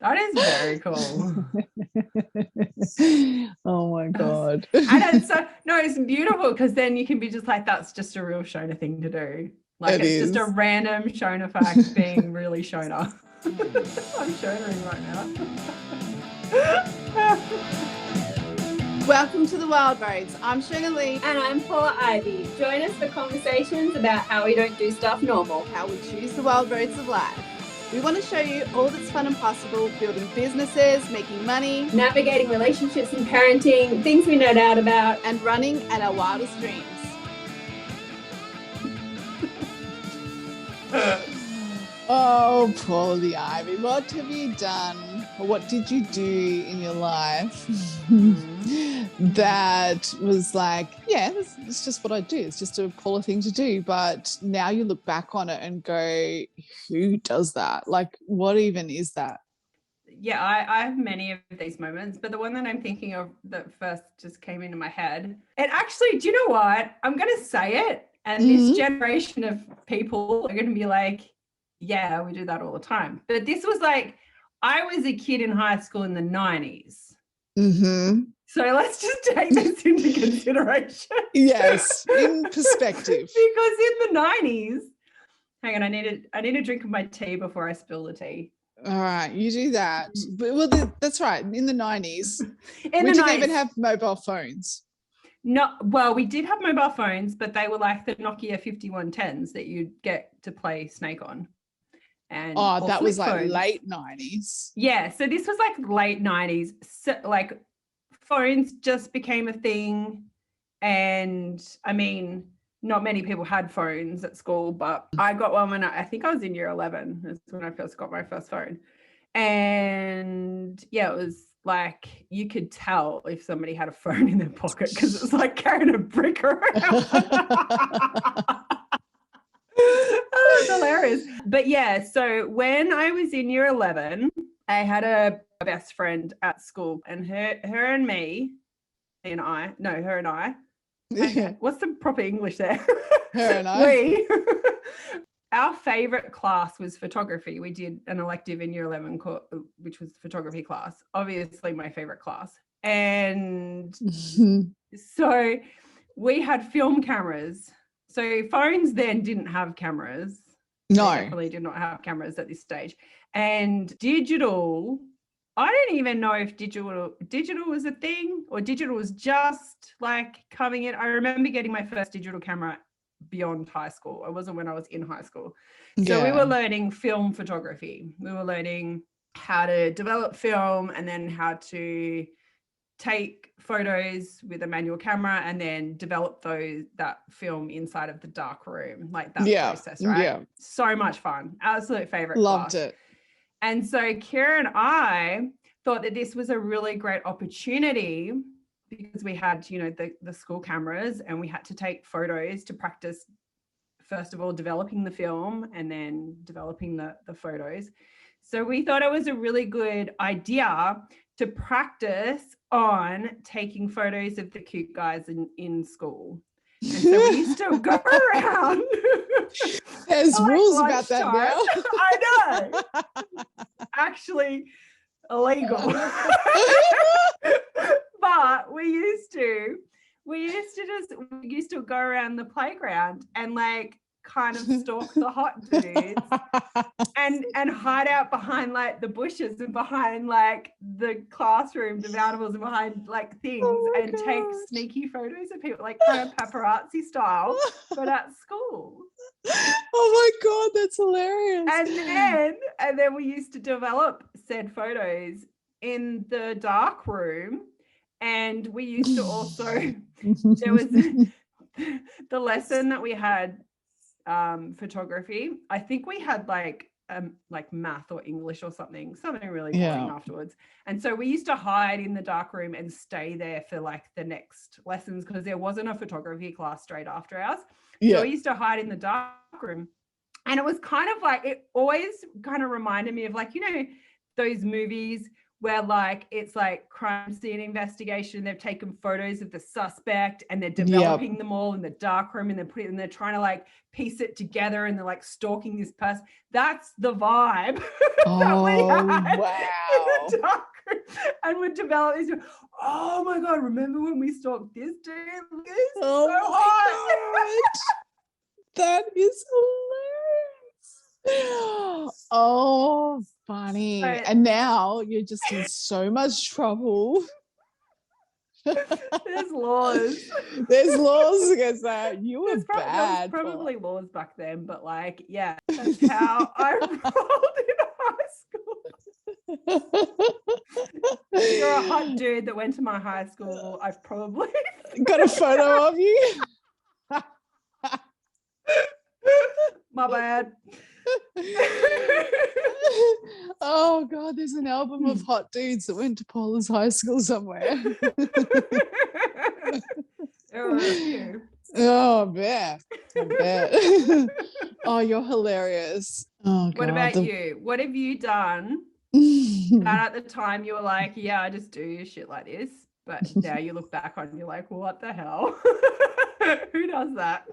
That is very cool. Oh my God. And it's beautiful because then you can be just like, that's just a real Shonah thing to do. Like it's just a random Shonah fact being really Shonah. I'm Shonahing right now. Welcome to the Wild Roads. I'm Shonah Lee. And I'm Paula Ivy. Join us for conversations about how we don't do stuff normal. How we choose the wild roads of life. We want to show you all that's fun and possible, building businesses, making money, navigating relationships and parenting, things we nerd out about, and running at our wildest dreams. Oh, Paula the Ivy, what have you done? Or what did you do in your life that was like, yeah, it's just what I do. It's just a Paula thing to do. But now you look back on it and go, who does that? Like, what even is that? Yeah, I have many of these moments, but the one that I'm thinking of that first just came into my head. And actually, do you know what? I'm going to say it. And this generation of people are going to be like, yeah, we do that all the time. But this was like, I was a kid in high school in the 90s. Mm-hmm. So let's just take this into consideration. Yes, in perspective. Because in the 90s, hang on, I need a drink of my tea before I spill the tea. All right, you do that. But, well, that's right. In the 90s, we didn't even have mobile phones. No, well, we did have mobile phones, but they were like the Nokia 5110s that you'd get to play Snake on. And that was like phones. Late 90s. Yeah, so this was like late 90s. So, like phones just became a thing. And I mean, not many people had phones at school, but I got one when I think I was in year 11. That's when I first got my first phone. And yeah, it was like you could tell if somebody had a phone in their pocket because it was like carrying a brick around. Oh, it's hilarious. But yeah, so when I was in year 11, I had a best friend at school, and her and I. Yeah. What's the proper English there? Her and I. Our favorite class was photography. We did an elective in year 11, which was photography class. Obviously my favorite class. And so we had film cameras. So phones then didn't have cameras. No. They definitely did not have cameras at this stage. And digital, I don't even know if digital was a thing or digital was just like coming in. I remember getting my first digital camera beyond high school. It wasn't when I was in high school. So we were learning film photography. We were learning how to develop film and then how to take photos with a manual camera and then develop that film inside of the dark room, like that process, right? Yeah. So much fun. Absolute favorite Loved class. It. And so Kira and I thought that this was a really great opportunity because we had, the school cameras and we had to take photos to practice, first of all, developing the film and then developing the photos. So we thought it was a really good idea to practice on taking photos of the cute guys in school. And so we used to go around. There's rules about that now. I know. Actually illegal. But we used to go around the playground and like kind of stalk the hot dudes and hide out behind like the bushes and behind like the classroom devoutables and behind like things and take sneaky photos of people, like kind of paparazzi style, but at school. Oh my God, that's hilarious. And then we used to develop said photos in the dark room. And we used to also, there was the lesson that we had, photography. I think we had like math or English or something really boring afterwards. And so we used to hide in the dark room and stay there for like the next lessons because there wasn't a photography class straight after ours. So we used to hide in the dark room. And it was kind of like, it always kind of reminded me of like, those movies where like it's like crime scene investigation. They've taken photos of the suspect and they're developing them all in the dark room, and they're trying to like piece it together, and they're like stalking this person. That's the vibe that we had wow. in the dark room. And would develop these. Oh my god! Remember when we stalked this dude? He's Oh so my hot. God. That is hilarious. Oh, funny. But- and now you're just in so much trouble. There's laws. There's laws against that. You were There was bad. probably laws back then, but like, yeah, that's how I rolled in high school. If you're a hot dude that went to my high school, I've probably got a photo of you. my bad. Oh God, there's an album of hot dudes that went to Paula's high school somewhere. There were a few. Oh, I bet. Oh, you're hilarious. Oh, God. What about you? What have you done that at the time you were like, yeah, I just do shit like this, but now you look back on and you're like, what the hell? Who does that?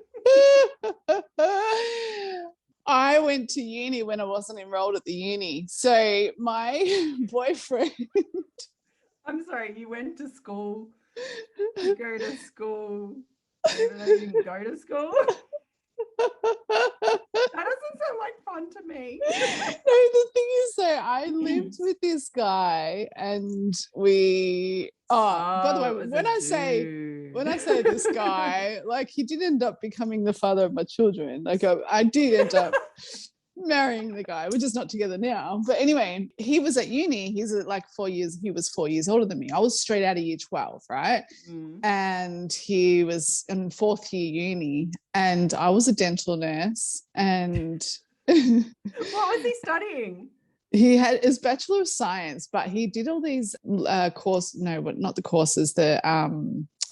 I went to uni when I wasn't enrolled at the uni. So my boyfriend. I'm sorry, you went to school. You go to school. Even though you didn't go to school. That doesn't sound like fun to me. No, the thing is though, I lived with this guy and we by the way, when I say this guy, like he did end up becoming the father of my children. Like I did end up marrying the guy. We're just not together now. But anyway, he was at uni. He's at like 4 years. He was 4 years older than me. I was straight out of year 12, right? And he was in fourth year uni, and I was a dental nurse. And what was he studying? He had his Bachelor of Science, but he did all these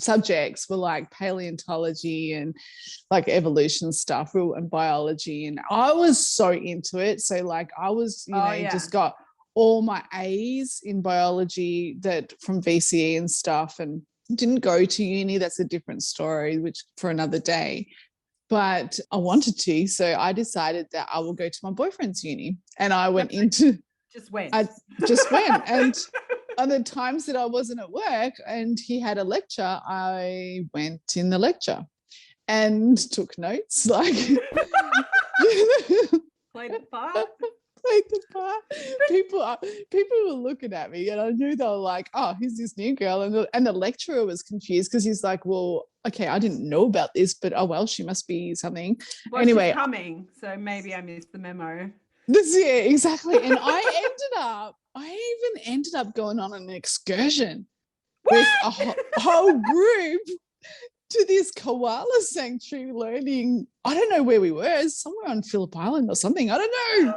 subjects were like paleontology and like evolution stuff and biology. And I was so into it. So like I was, just got all my A's in biology that from VCE and stuff, and didn't go to uni. That's a different story, which for another day. But I wanted to, so I decided that I will go to my boyfriend's uni, and I went into. I just went, and on the times that I wasn't at work and he had a lecture, I went in the lecture and took notes. Like played the part. People were looking at me, and I knew they were like, "Oh, who's this new girl?" And the lecturer was confused because he's like, "Well, okay, I didn't know about this, but oh well, she must be something." Well, anyway, she's coming, so maybe I missed the memo. Exactly. And I even ended up going on an excursion with a whole group to this koala sanctuary learning. I don't know where we were, somewhere on Phillip Island or something. I don't know.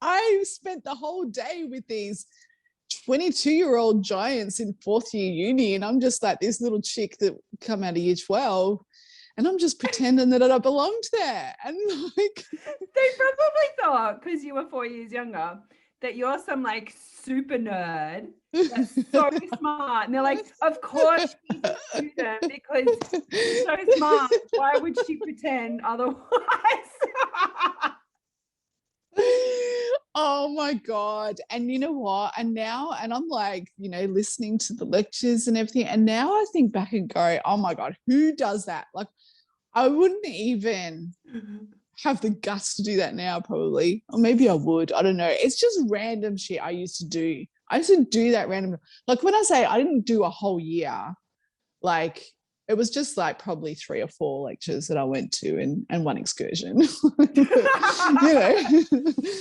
I spent the whole day with these 22-year-old giants in fourth year uni, and I'm just like this little chick that come out of year 12. And I'm just pretending that I belonged there. And like they probably thought, because you were 4 years younger, that you're some like super nerd that's so smart. And they're like, of course she's a student because she's so smart. Why would she pretend otherwise? Oh my God. And you know what? And I'm like, listening to the lectures and everything. And now I think back and go, oh my God, who does that? Like, I wouldn't even have the guts to do that now, probably. Or maybe I would. I don't know. It's just random shit I used to do. I used to do that random. Like when I say I didn't do a whole year, like it was just like probably 3 or 4 lectures that I went to and one excursion.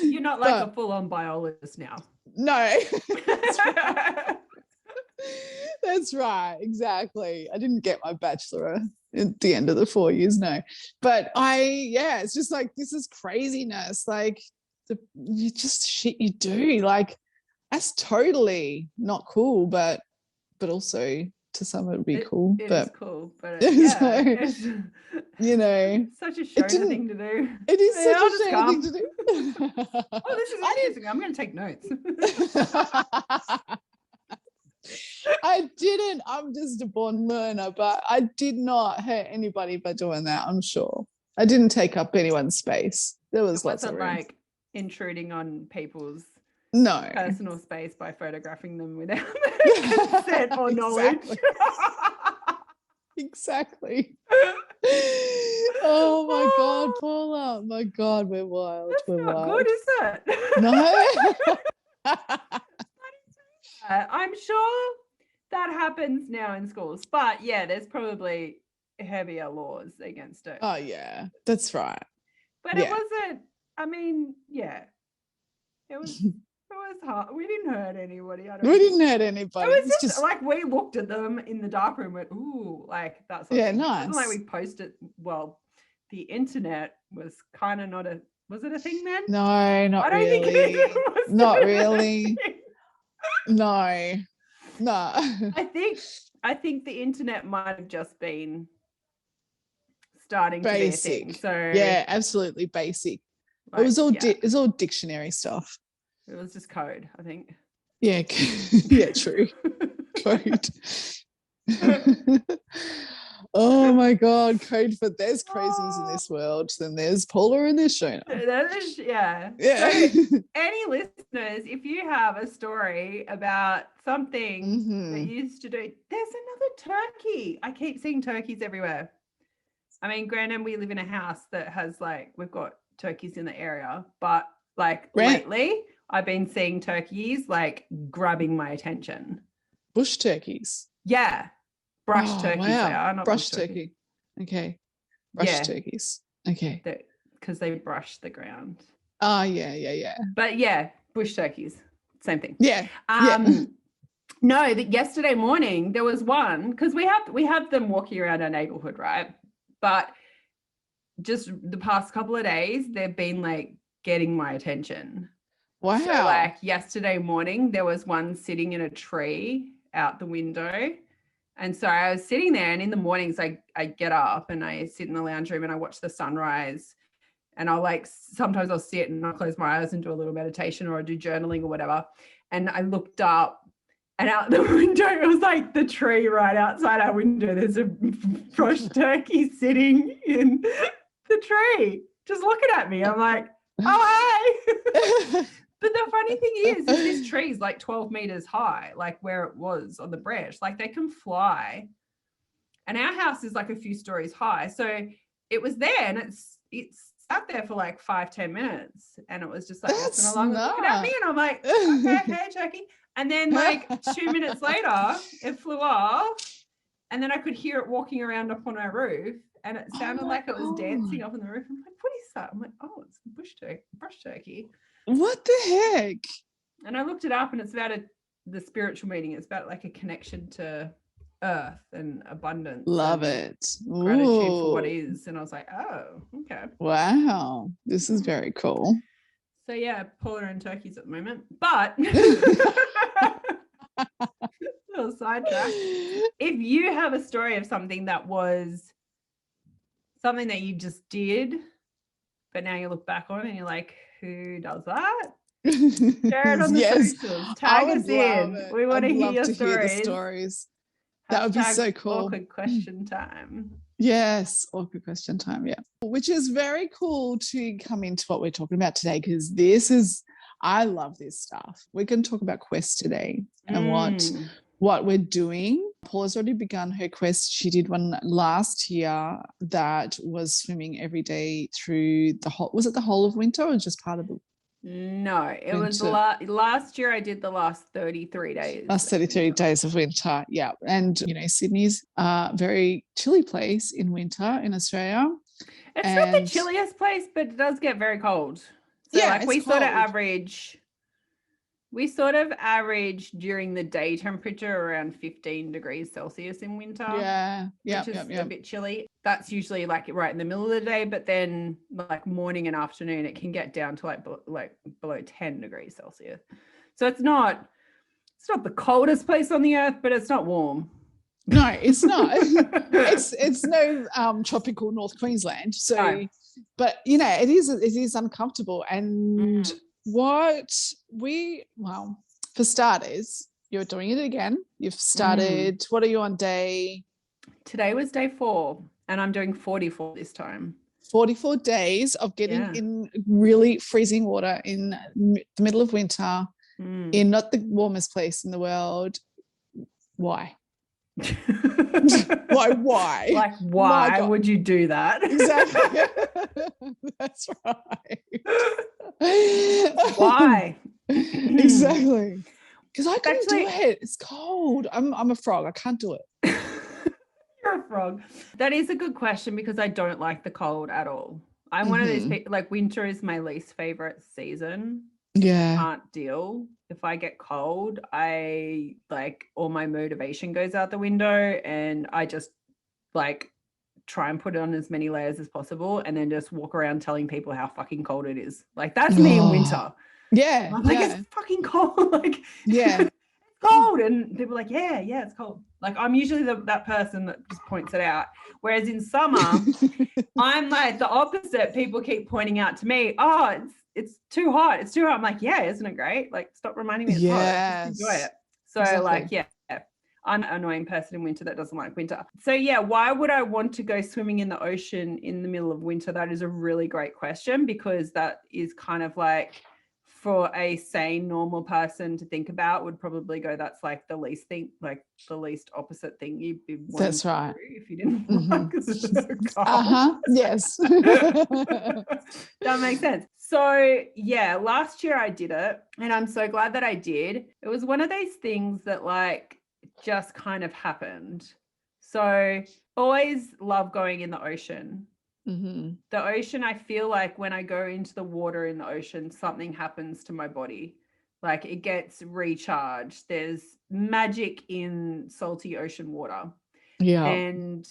You're not like a full-on biologist now. No. That's right. Exactly. I didn't get my bachelor at the end of the 4 years. No, but it's just like, this is craziness. Like you just shit you do. Like that's totally not cool, but also to some it would be cool. It but is cool, but it's, you know, such a Shonah thing to do. It is Yeah, such a Shonah thing to do. Oh, this is interesting. I'm going to take notes. I didn't. I'm just a born learner, but I did not hurt anybody by doing that. I'm sure. I didn't take up anyone's space. There was lots of room. Like intruding on people's personal space by photographing them without consent or knowledge. Exactly. Oh my God, Paula. My God, we're wild. That's not wild. good, is it? No. I'm sure that happens now in schools, but yeah, there's probably heavier laws against it. Oh yeah, that's right. But it wasn't. I mean, yeah, it was. It was hard. We didn't hurt anybody. We didn't hurt anybody. It was just like we looked at them in the dark room and went, ooh, like that's nice. It wasn't like we posted. Well, the internet was kind of not a. Was it a thing then? No, not I don't really. think it was not really. No. I think the internet might have just been starting to be a thing. So yeah, absolutely basic. Like, it was all it was all dictionary stuff. It was just code, I think. Yeah, yeah, true. Code. Oh my God, code for there's crazies in this world, then there's Paula and there's Shonah. That is, yeah. So, any listeners, if you have a story about something that you used to do, there's another turkey. I keep seeing turkeys everywhere. I mean, granted, we live in a house that has like, we've got turkeys in the area, but like lately I've been seeing turkeys like grabbing my attention. Bush turkeys. Yeah. Brush turkeys they are, not brush turkey. Okay. Brush turkeys. Okay. Because they brush the ground. Oh, yeah. But yeah, bush turkeys. Same thing. Yeah. No, yesterday morning there was one, because we have them walking around our neighborhood, right? But just the past couple of days, they've been like getting my attention. Wow. So like yesterday morning, there was one sitting in a tree out the window. And so I was sitting there, and in the mornings I get up and I sit in the lounge room and I watch the sunrise, and I'll like, sometimes I'll sit and I'll close my eyes and do a little meditation, or I'll do journaling or whatever. And I looked up, and out the window, it was like the tree right outside our window. There's a brush turkey sitting in the tree, just looking at me. I'm like, oh, hey. But the funny thing is this tree is like 12 meters high, like where it was on the branch. Like they can fly. And our house is like a few stories high. So it was there, and it's sat there for like 5-10 minutes. And it was just like looking along and looking at me. And I'm like, okay, hey, turkey. And then like 2 minutes later, it flew off. And then I could hear it walking around up on our roof. And it sounded like it was dancing up on the roof. I'm like, what is that? I'm like, oh, it's brush turkey. What the heck? And I looked it up, and it's about the spiritual meaning. It's about like a connection to earth and abundance. Love and it. Gratitude for what is. And I was like, oh, okay. Wow. This is very cool. So yeah, Paula and turkeys at the moment. But little sidetrack. If you have a story of something that was something that you just did, but now you look back on and you're like, who does that? Share it on the socials. Tag us in. We want to hear your stories. That would be so cool. Awkward question time. Yes, awkward question time. Yeah, which is very cool to come into what we're talking about today, because I love this stuff. We can talk about quests today and what we're doing. Paula's already begun her quest. She did one last year that was swimming every day through was it the whole of winter or just part of the No, it was last year. I did the last 33 days. Last 33 days of winter. Yeah. And, Sydney's a very chilly place in winter in Australia. It's not the chilliest place, but it does get very cold. So yeah, we sort of average during the day temperature around 15 degrees Celsius in winter. Yeah. Which is a bit chilly. That's usually like right in the middle of the day, but then like morning and afternoon, it can get down to like below 10 degrees Celsius. So it's not the coldest place on the earth, but it's not warm. No, it's not. it's no tropical North Queensland. So, No. but it is uncomfortable. And well, for starters, you're doing it again. You've started. What are you on day? Today was day 4, and I'm doing 44 this time. 44 days of getting in really freezing water in the middle of winter, in not the warmest place in the world. Why? Why? Like, why would you do that? Exactly. That's right. Why? Exactly. Because I couldn't do it. It's cold. I'm a frog. I can't do it. You're a frog. That is a good question, because I don't like the cold at all. I'm one of these people, like, winter is my least favorite season. Yeah. Can't deal. If I get cold, I like all my motivation goes out the window, and I just like try and put on as many layers as possible, and then just walk around telling people how fucking cold it is. Like, that's me in winter. Yeah. I'm like, it's fucking cold. Like, yeah. It's cold. And people are like, yeah, it's cold. Like, I'm usually that person that just points it out. Whereas in summer, I'm like the opposite. People keep pointing out to me, oh, it's too hot. It's too hot. I'm like, yeah, isn't it great? Like, stop reminding me it's hot. Just enjoy it. So like, yeah, I'm an annoying person in winter that doesn't like winter. So yeah, why would I want to go swimming in the ocean in the middle of winter? That is a really great question, because that is kind of like, for a sane, normal person to think about, would probably go, that's like the least thing, like the least opposite thing you'd be wanting that's right. to do if you didn't want, because it's so cold. Yes. That makes sense. So yeah, last year I did it, and I'm so glad that I did. It was one of those things that like just kind of happened. So always love going in the ocean. The ocean, I feel like when I go into the water in the ocean, something happens to my body. Like, it gets recharged. There's magic in salty ocean water. Yeah. And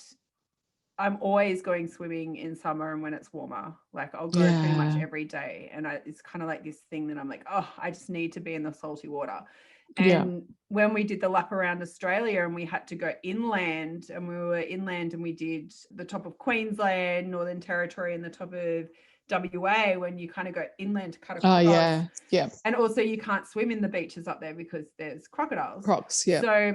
I'm always going swimming in summer and when it's warmer. Like, I'll go pretty much every day. And it's kind of like this thing that I'm like, oh, I just need to be in the salty water. And when we did the lap around Australia and we had to go inland, and we were inland and we did the top of Queensland, Northern Territory, and the top of WA, when you kind of go inland to cut across. Oh, yeah. And also you can't swim in the beaches up there because there's crocodiles. Crocs, yeah. So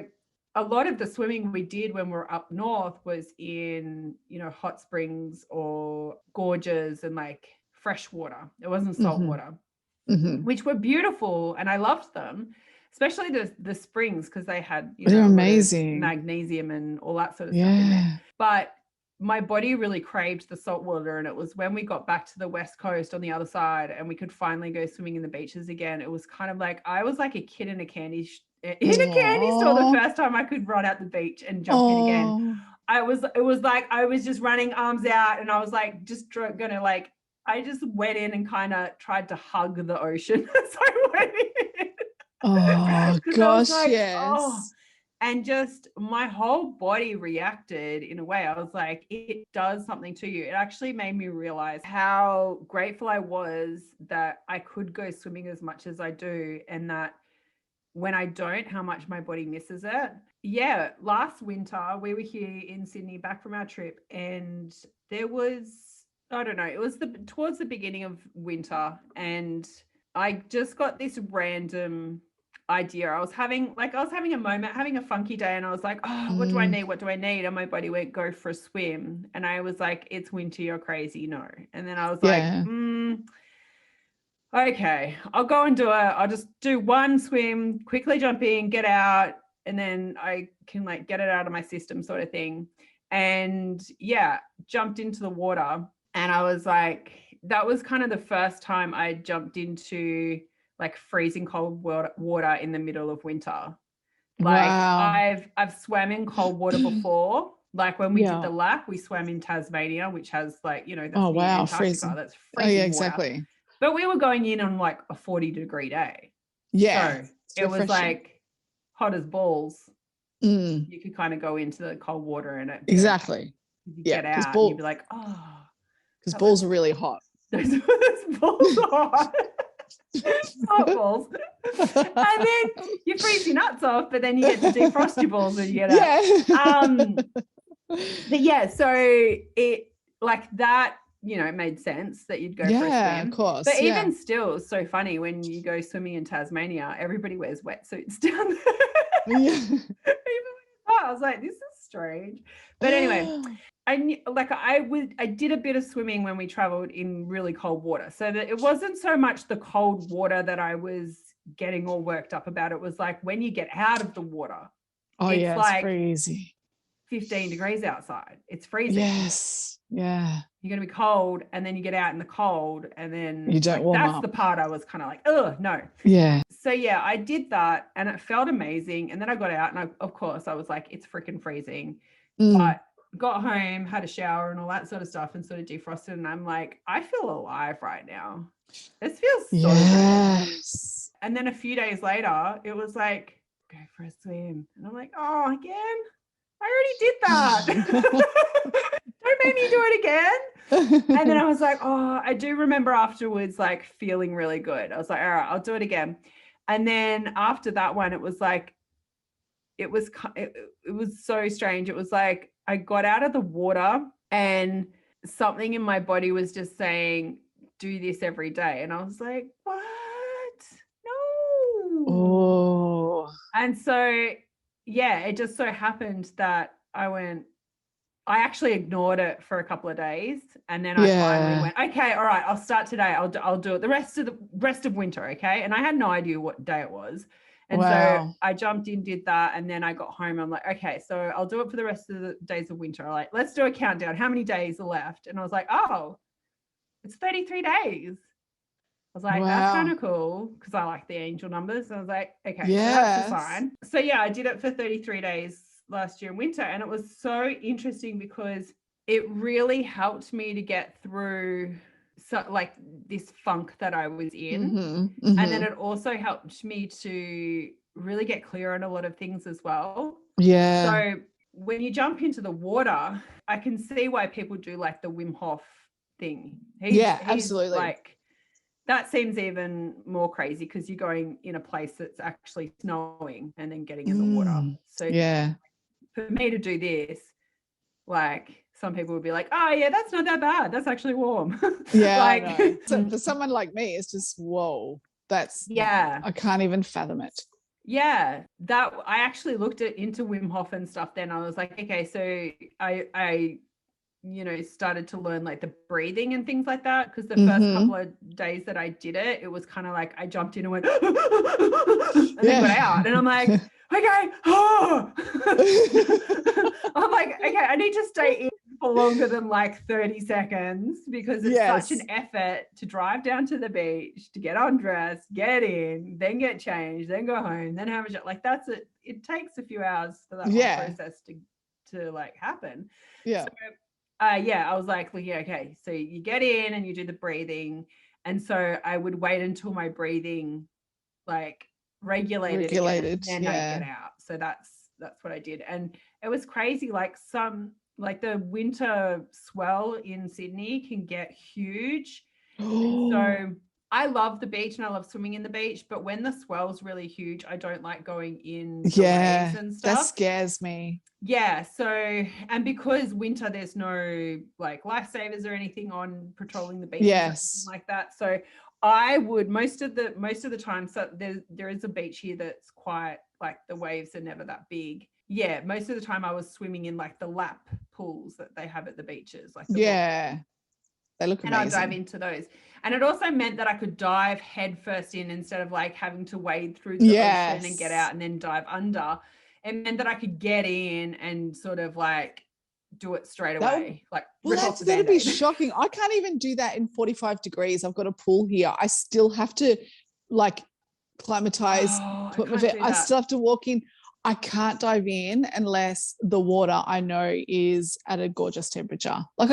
a lot of the swimming we did when we were up north was in, hot springs or gorges and like fresh water. It wasn't salt water, which were beautiful, and I loved them. Especially the springs, because they had they're amazing magnesium and all that sort of stuff in there. But my body really craved the salt water, and it was when we got back to the west coast on the other side and we could finally go swimming in the beaches again. It was kind of like I was like a kid in a candy store the first time I could run out the beach and jump in again. It was like I was just running arms out, and I was like just gonna like I just went in and kind of tried to hug the ocean as I went in. Oh gosh, like, yes. Oh. And just my whole body reacted in a way. I was like, it does something to you. It actually made me realize how grateful I was that I could go swimming as much as I do, and that when I don't, how much my body misses it. Yeah, last winter we were here in Sydney back from our trip, and there was, I don't know, it was towards the beginning of winter, and I just got this random idea. I was having a moment, having a funky day, and I was like, oh, what do I need? And my body went, go for a swim. And I was like, it's winter, you're crazy, no. And then I was like, okay, I'll go and do it. I'll just do one swim, quickly jump in, get out, and then I can like get it out of my system, sort of thing. And yeah, jumped into the water, and I was like, that was kind of the first time I jumped into like freezing cold water in the middle of winter. Like, wow. I've swam in cold water before. Like when we did the lap, we swam in Tasmania, which has like, that's Antarctica. Freezing. That's freezing water. Exactly. But we were going in on like a 40-degree day. Yeah. So it was like hot as balls. You could kind of go into the cold water and it. Exactly. You get out and you'd be like, oh. Because balls are really hot. Those balls are hot. hot balls. And then you freeze your nuts off, but then you get to defrost your balls when you get out. But yeah, so it like that, you know, it made sense that you'd go for a swim. Yeah, of course. But even still, it's so funny when you go swimming in Tasmania, everybody wears wetsuits down there. Yeah. I was like, this is strange. But anyway, I did a bit of swimming when we traveled in really cold water. So that it wasn't so much the cold water that I was getting all worked up about. It was like when you get out of the water. Oh, it's like crazy. 15 degrees outside. It's freezing. Yes. Yeah. You're going to be cold, and then you get out in the cold, and then you don't warm that's up. the part I was kind of like, oh, no. Yeah. So yeah, I did that and it felt amazing. And then I got out and of course I was like, it's freaking freezing. But got home, had a shower and all that sort of stuff and sort of defrosted. And I'm like, I feel alive right now. This feels so good. And then a few days later, it was like, go for a swim. And I'm like, oh, again? I already did that. Don't make me do it again. And then I was like, oh, I do remember afterwards, like feeling really good. I was like, all right, I'll do it again. And then after that one, it was like, it was so strange. It was like, I got out of the water and something in my body was just saying, do this every day. And I was like, what? No. Oh. And so, yeah, it just so happened that I actually ignored it for a couple of days. And then I finally went, okay, all right, I'll start today. I'll do it the rest of winter. Okay. And I had no idea what day it was. And so I jumped in, did that. And then I got home. I'm like, okay, so I'll do it for the rest of the days of winter. I'm like, let's do a countdown. How many days are left? And I was like, oh, it's 33 days. I was like, that's kind of cool because I like the angel numbers. And I was like, okay, so that's the sign. So yeah, I did it for 33 days last year in winter. And it was so interesting because it really helped me to get through like this funk that I was in. And then it also helped me to really get clear on a lot of things as well. Yeah. So when you jump into the water, I can see why people do like the Wim Hof thing. He's absolutely. Like, that seems even more crazy because you're going in a place that's actually snowing and then getting in the water. So for me to do this, like some people would be like, oh yeah, that's not that bad. That's actually warm. Like so for someone like me, it's just, whoa, that's, I can't even fathom it. Yeah, that I actually looked into Wim Hof and stuff then. I was like, okay, so I started to learn like the breathing and things like that because the first couple of days that I did it, it was kind of like I jumped in and went and then got out and I'm like, okay, I'm like, okay, I need to stay in for longer than like 30 seconds because it's such an effort to drive down to the beach, to get undressed, get in, then get changed, then go home, then have a shot. Like that's it. It takes a few hours for that whole process to like happen. Yeah. So, I was like, okay, so you get in and you do the breathing. And so I would wait until my breathing like regulated and then I get out. So that's what I did. And it was crazy. Like the winter swell in Sydney can get huge. So I love the beach and I love swimming in the beach, but when the swell's really huge, I don't like going in the waves and stuff. That scares me. Yeah. So, and because winter, there's no like lifesavers or anything on patrolling the beach like that. So I would most of the time, so there is a beach here that's quite like the waves are never that big. Yeah. Most of the time I was swimming in like the lap pools that they have at the beaches. Like they look amazing. And I'd dive into those. And it also meant that I could dive head first in instead of like having to wade through the ocean and get out and then dive under. It meant that I could get in and sort of like do it straight away. That'd be shocking. I can't even do that in 45 degrees. I've got a pool here. I still have to like climatize, put my feet. I still have to walk in. I can't dive in unless the water I know is at a gorgeous temperature. Like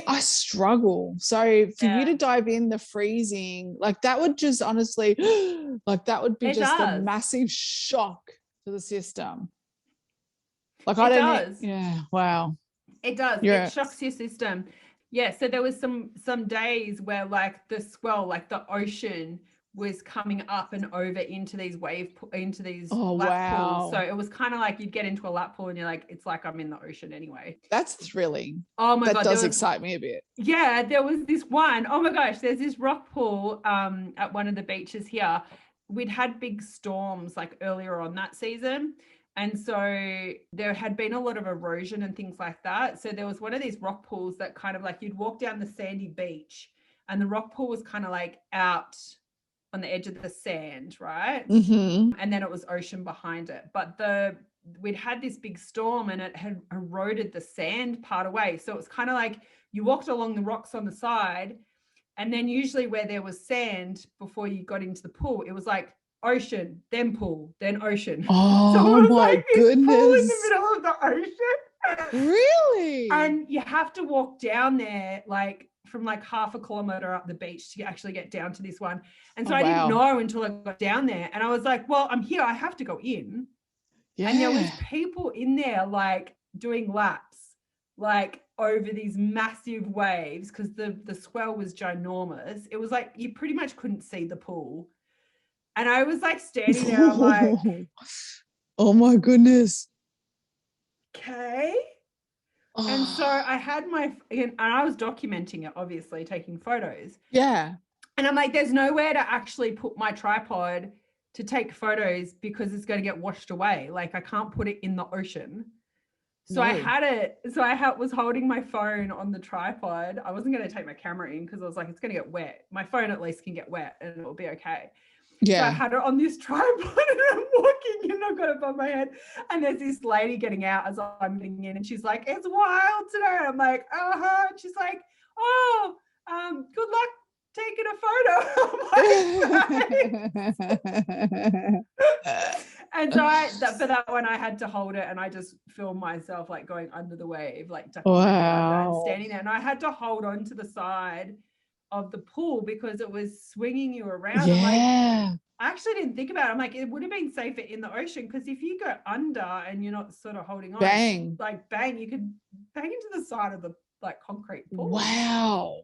I struggle. So for you to dive in the freezing, like that would just honestly, like that would be a massive shock to the system. Like wow. It does. It shocks your system. Yeah, so there was some days where like the swell, like the ocean was coming up and over into these lap pools. So it was kind of like you'd get into a lap pool and you're like, it's like I'm in the ocean anyway. That's thrilling. Oh my God. That does excite me a bit. Yeah, there was this one. Oh my gosh, there's this rock pool at one of the beaches here. We'd had big storms like earlier on that season. And so there had been a lot of erosion and things like that. So there was one of these rock pools that kind of like you'd walk down the sandy beach and the rock pool was kind of like out on the edge of the sand, right? Mm-hmm. And then it was ocean behind it. But we'd had this big storm and it had eroded the sand part away. So it was kind of like you walked along the rocks on the side, and then usually where there was sand before you got into the pool, it was like ocean, then pool, then ocean. Oh, so it was my like this goodness. pool in the middle of the ocean. Really? And you have to walk down there like from like half a kilometer up the beach to actually get down to this one. And so I didn't know until I got down there. And I was like, well, I'm here. I have to go in. Yeah. And there was people in there like doing laps, like over these massive waves because the swell was ginormous. It was like you pretty much couldn't see the pool. And I was like standing there, I'm like, oh my goodness. Okay. And so I had and I was documenting it, obviously, taking photos. Yeah. And I'm like, there's nowhere to actually put my tripod to take photos because it's going to get washed away. Like I can't put it in the ocean. So I had it. So was holding my phone on the tripod. I wasn't going to take my camera in because I was like, it's going to get wet. My phone at least can get wet and it'll be okay. Yeah. So I had it on this tripod and I'm walking and I've got it above my head. And there's this lady getting out as I'm getting in and she's like, it's wild today. And I'm like, uh-huh. And she's like, oh, good luck taking a photo. And so for that one, I had to hold it and I just filmed myself like going under the wave, like and standing there. And I had to hold on to the side of the pool because it was swinging you around. Yeah. Like, I actually didn't think about it. I'm like, it would have been safer in the ocean because if you go under and you're not sort of holding on, bang, you could bang into the side of the like concrete pool. Wow.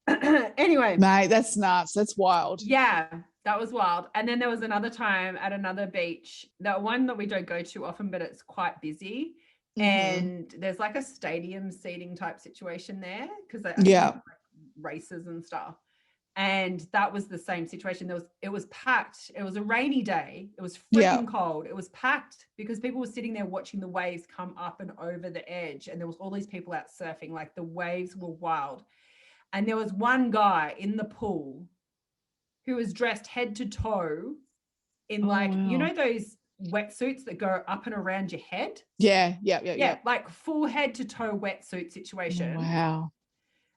Anyway, mate, that's nuts. That's wild. Yeah, that was wild. And then there was another time at another beach, that one that we don't go to often, but it's quite busy. Mm-hmm. And there's like a stadium seating type situation there because they have races and stuff. And that was the same situation. It was packed. It was a rainy day. It was freaking cold. It was packed because people were sitting there watching the waves come up and over the edge. And there was all these people out surfing. Like the waves were wild. And there was one guy in the pool who was dressed head to toe in you know, those wetsuits that go up and around your head? Yeah. Like full head to toe wetsuit situation. Wow.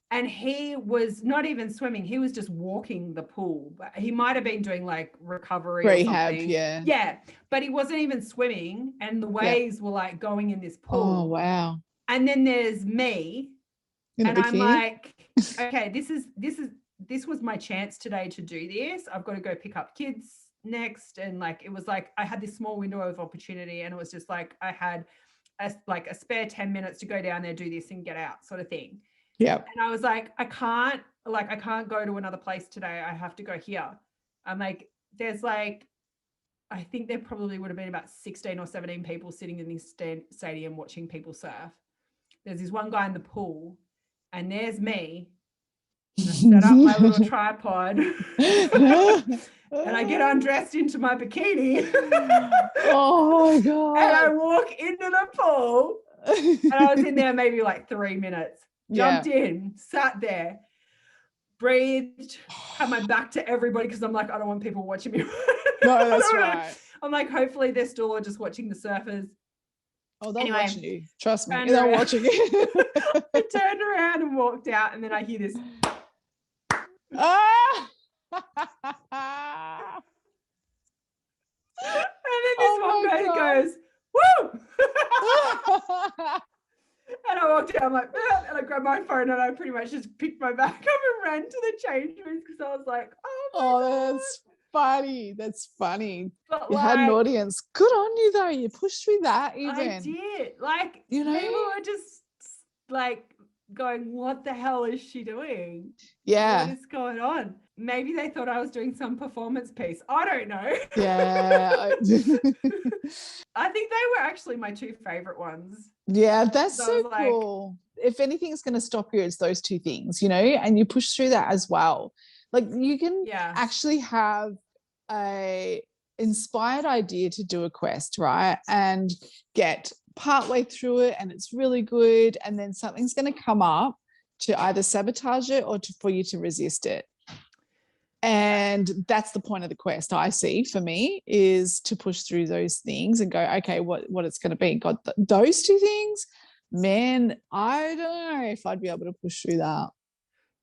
And he was not even swimming. He was just walking the pool. He might have been doing like recovery rehab, or something. Yeah. Yeah. But he wasn't even swimming and the waves were like going in this pool. Oh, wow. And then there's me. And I'm like, okay, this was my chance today to do this. I've got to go pick up kids next. And like, it was like, I had this small window of opportunity and it was just like, I had a spare 10 minutes to go down there, do this and get out sort of thing. Yeah. And I was like, I can't go to another place today. I have to go here. I'm like, there's like, I think there probably would have been about 16 or 17 people sitting in this stadium watching people surf. There's this one guy in the pool and there's me. I set up my little tripod and I get undressed into my bikini. Oh my God. And I walk into the pool and I was in there maybe like 3 minutes. Jumped in, sat there, breathed, had my back to everybody because I'm like, I don't want people watching me. No, that's right. I'm like, hopefully they're still all just watching the surfers. Oh, they're watching you. Trust me, they're watching you. I turned around and walked out and then I hear this. Ah! And then this one guy goes, woo! And I walked out, I'm like, and I grabbed my phone and I pretty much just picked my bag up and ran to the change rooms because I was like, oh, that's funny. That's funny. But you had an audience. Good on you though. You pushed through that even. I did. Like, you know, people were just like going, what the hell is she doing? Yeah. What is going on? Maybe they thought I was doing some performance piece. I don't know. Yeah. I think they were actually my two favorite ones. Yeah, that's so like, cool. If anything's going to stop you, it's those two things, you know, and you push through that as well. Like you can actually have a inspired idea to do a quest, right? And get partway through it and it's really good. And then something's going to come up to either sabotage it or for you to resist it. And that's the point of the quest, I see, for me, is to push through those things and go, okay, what it's going to be. God, those two things, man, I don't know if I'd be able to push through that.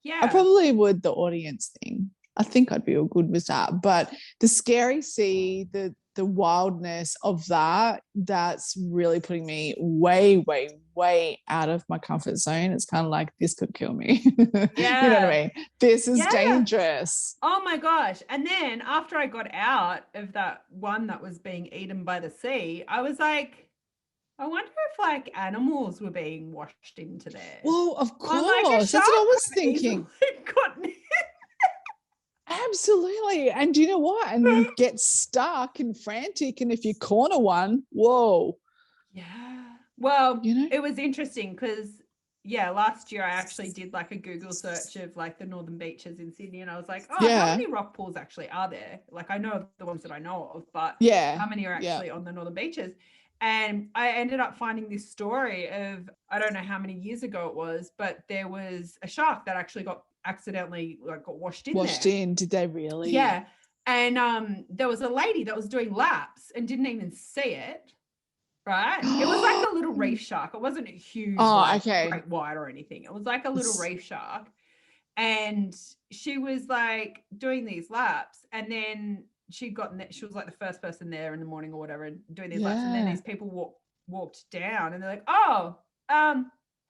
Yeah. I probably would, the audience thing. I think I'd be all good with that. But the scary sea, the wildness of that's really putting me way, way, way out of my comfort zone. It's kind of like, this could kill me. Yeah. You know what I mean? This is dangerous. Oh my gosh. And then after I got out of that one that was being eaten by the sea, I was like, I wonder if like animals were being washed into there. Well, of course. Like, that's what I was thinking. Absolutely. And do you know what? And you get stuck and frantic. And if you corner one, whoa. Yeah. Well, you know, it was interesting because, last year I actually did like a Google search of like the northern beaches in Sydney. And I was like, how many rock pools actually are there? Like I know of the ones that I know of, but how many are actually on the northern beaches? And I ended up finding this story of, I don't know how many years ago it was, but there was a shark that actually got accidentally got washed in. Did they really? Yeah. And there was a lady that was doing laps and didn't even see it, right? It was like a little reef shark. It wasn't a huge great white or anything. It was like a little reef shark, and she was like doing these laps, and then she was like the first person there in the morning or whatever and doing these laps, and then these people walked down and they're like,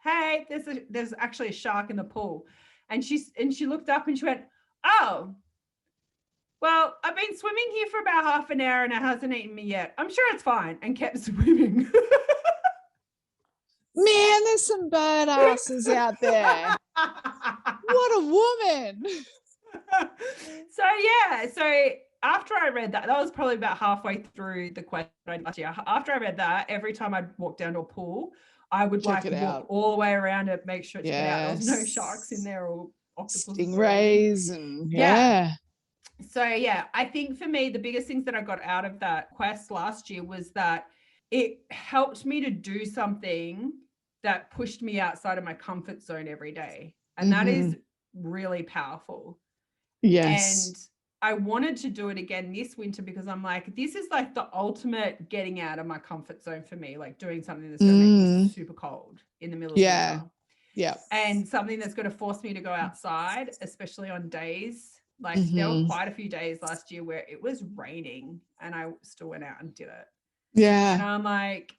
hey, there's actually a shark in the pool. And she looked up and she went, oh, well, I've been swimming here for about half an hour and it hasn't eaten me yet. I'm sure it's fine, and kept swimming. Man, there's some badasses out there. What a woman. So after I read that was probably about halfway through the quest last year. After I read that, every time I'd walk down to a pool, I would walk all the way around it, make sure to get out. There was no sharks in there or octopuses. Stingrays and So I think for me, the biggest things that I got out of that quest last year was that it helped me to do something that pushed me outside of my comfort zone every day. And that is really powerful. Yes. And I wanted to do it again this winter because I'm like, this is like the ultimate getting out of my comfort zone for me, like doing something that's going to make me super cold in the middle of winter. Yeah. And something that's going to force me to go outside, especially on days. Like there were quite a few days last year where it was raining and I still went out and did it. Yeah. And I'm like,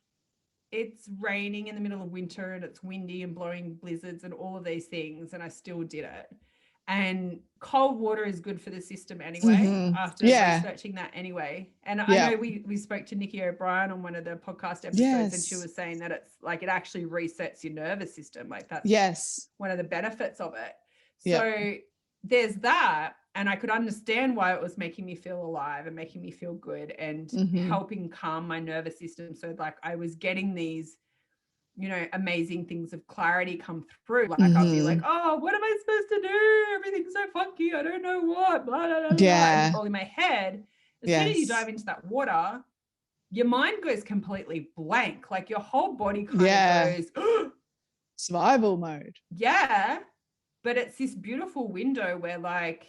it's raining in the middle of winter and it's windy and blowing blizzards and all of these things, and I still did it. And cold water is good for the system anyway, after researching that anyway. And I know we spoke to Nikki O'Brien on one of the podcast episodes, and she was saying that it's like it actually resets your nervous system. Like that's one of the benefits of it. So there's that. And I could understand why it was making me feel alive and making me feel good and helping calm my nervous system. So like I was getting these, you know, amazing things of clarity come through. Like I'll be like, oh, what am I supposed to do? Everything's so funky. I don't know what, blah, blah, blah, blah. And all in my head. As soon as you dive into that water, your mind goes completely blank. Like your whole body kind of goes survival mode. Yeah. But it's this beautiful window where like,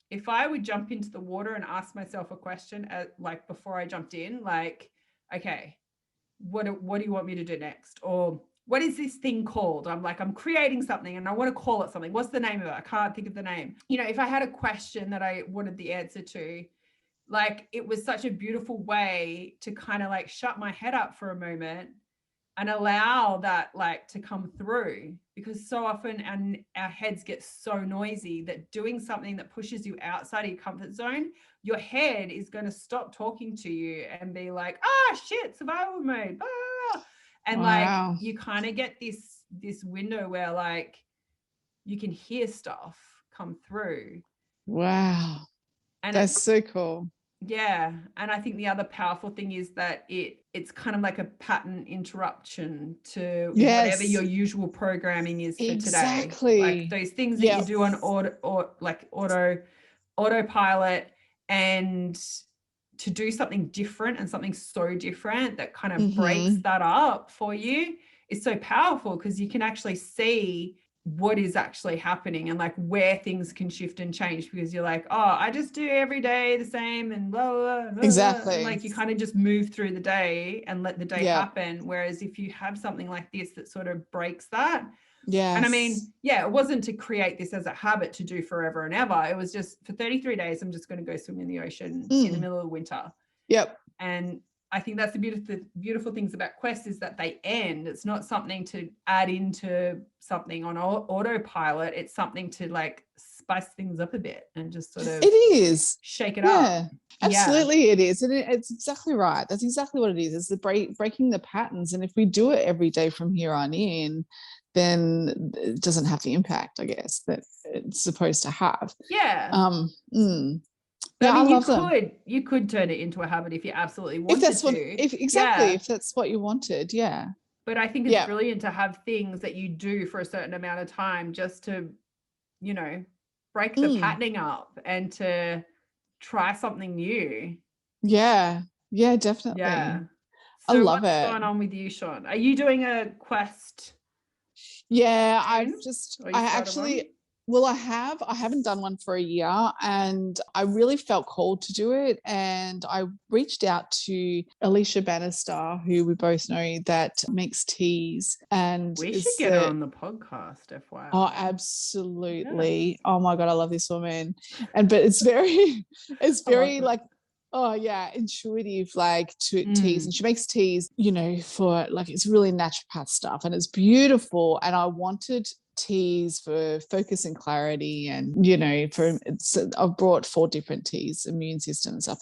if I would jump into the water and ask myself a question like before I jumped in, like, okay, what do you want me to do next? Or what is this thing called? I'm like, I'm creating something and I want to call it something. What's the name of it? I can't think of the name. You know, if I had a question that I wanted the answer to, like, it was such a beautiful way to kind of like shut my head up for a moment and allow that like to come through, because so often our heads get so noisy that doing something that pushes you outside of your comfort zone, your head is going to stop talking to you and be like, shit, survival mode. And like you kind of get this window where like you can hear stuff come through. Wow. And that's so cool. Yeah. And I think the other powerful thing is that it's kind of like a pattern interruption to whatever your usual programming is for today. Like those things that you do on autopilot, and to do something different and something so different that kind of breaks that up for you is so powerful, because you can actually see what is actually happening and like where things can shift and change, because you're like, oh, I just do every day the same and blah, blah, blah, exactly. And like you kind of just move through the day and let the day happen. Whereas if you have something like this that sort of breaks that. And I mean, it wasn't to create this as a habit to do forever and ever. It was just for 33 days, I'm just going to go swim in the ocean in the middle of winter. Yep. And I think that's the beautiful things about Quest is that they end. It's not something to add into something on autopilot. It's something to like spice things up a bit and just sort of shake it up. Absolutely, it is. And it's exactly right. That's exactly what it is. It's the breaking the patterns. And if we do it every day from here on in, then it doesn't have the impact, I guess, that it's supposed to have. Yeah. Yeah, I mean, I love you could turn it into a habit if you absolutely wanted if that's what you wanted, yeah. But I think it's brilliant to have things that you do for a certain amount of time just to, you know, break the patterning up and to try something new. Yeah, definitely. Yeah. So I love what's going on with you, Sean? Are you doing a Quest? Yeah, I haven't done one for a year, and I really felt called to do it. And I reached out to Alicia Bannister, who we both know that makes teas. And we should get her on the podcast, FYI. Oh, absolutely. Yeah. Oh my God, I love this woman. But it's very like, oh yeah, intuitive, like teas. And she makes teas, you know, for like, it's really naturopath stuff and it's beautiful. And I wanted teas for focus and clarity, and you know, I've brought 4 different teas, immune system and stuff.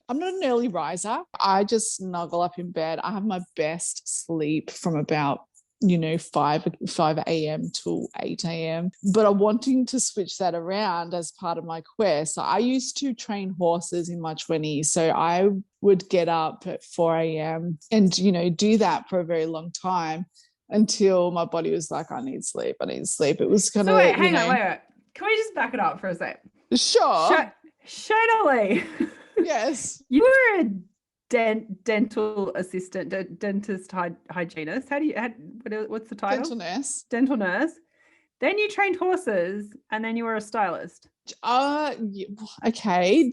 I'm not an early riser. I just snuggle up in bed. I have my best sleep from about 5 a.m. to 8 a.m. But I'm wanting to switch that around as part of my quest. So I used to train horses in my 20s. So I would get up at 4 a.m. and, do that for a very long time until my body was like, I need sleep. It was kind of... So wait, hang on, wait. Can we just back it up for a sec? Sure. Shonah Lee. Yes. You were a dental assistant, dentist hygienist. What's the title? Dental nurse. Then you trained horses, and then you were a stylist. Okay.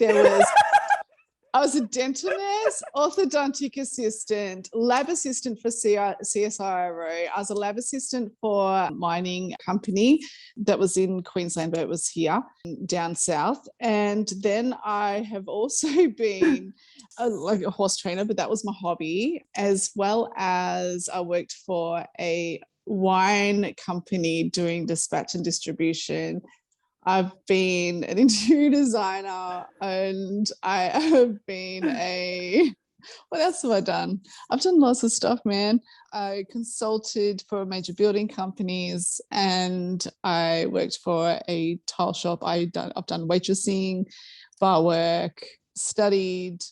I was a dental nurse, orthodontic assistant, lab assistant for CSIRO. I was a lab assistant for a mining company that was in Queensland, but it was here down south. And then I have also been like a horse trainer, but that was my hobby, as well as I worked for a wine company doing dispatch and distribution. I've been an interior designer, and I have been what else have I done? I've done lots of stuff, man. I consulted for major building companies, and I worked for a tile shop. I've done waitressing, bar work, studied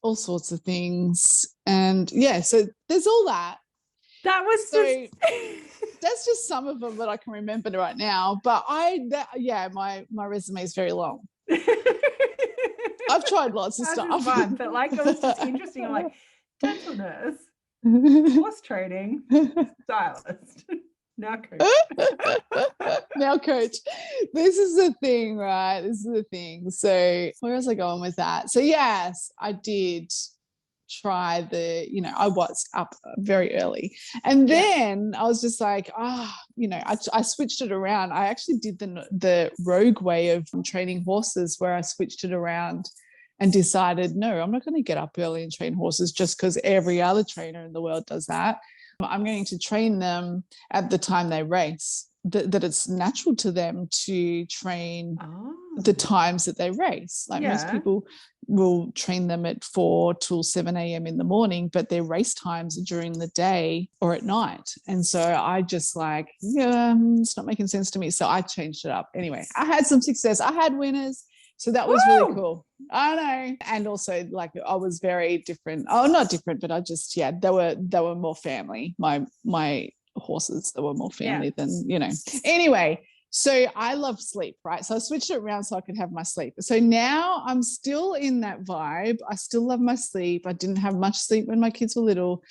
all sorts of things. And yeah, so there's all that. That was that's just some of them that I can remember right now. But my resume is very long. I've tried lots of stuff. Fun, but like it was just interesting. I'm like, dental nurse, horse training, stylist, now coach. This is the thing, right? This is the thing. So where was I going with that? So yes, I did try I was up very early, and then I was just like, I switched it around. I actually did the rogue way of training horses, where I switched it around and decided, no, I'm not going to get up early and train horses just because every other trainer in the world does that. I'm going to train them at the time they race, that it's natural to them to train the times that they race. Like most people will train them at 4 till 7 a.m. in the morning, but their race times are during the day or at night. And so I just like, it's not making sense to me. So I changed it up. Anyway, I had some success. I had winners. So that was really cool. I know. And also like I was very different. Oh, not different, but I just, they were more family. My horses, they were more family than, Anyway, so I love sleep, right? So I switched it around so I could have my sleep. So now I'm still in that vibe. I still love my sleep. I didn't have much sleep when my kids were little,